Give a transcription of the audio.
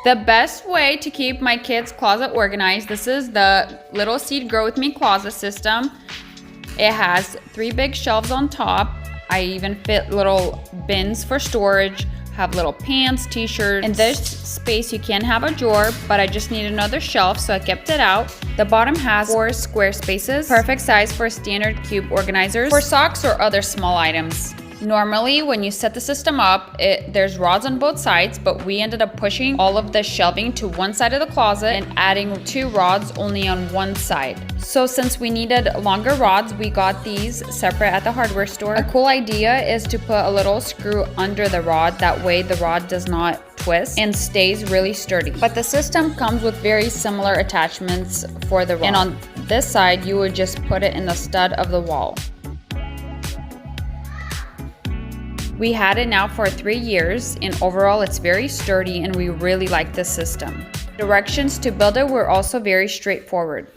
The best way to keep my kids' closet organized, this is the Little Seed Grow With Me closet system. It has 3 big shelves on top. I even fit little bins for storage, have little pants, t-shirts. In this space you can have a drawer, but I just need another shelf, so I kept it out. The bottom has 4 square spaces, perfect size for standard cube organizers, for socks or other small items. Normally, when you set the system up, there's rods on both sides, but we ended up pushing all of the shelving to one side of the closet and adding 2 rods only on one side. So since we needed longer rods, we got these separate at the hardware store. A cool idea is to put a little screw under the rod, that way the rod does not twist and stays really sturdy. But the system comes with very similar attachments for the rod. And on this side, you would just put it in the stud of the wall. We had it now for 3 years, and overall it's very sturdy and we really like this system. Directions to build it were also very straightforward.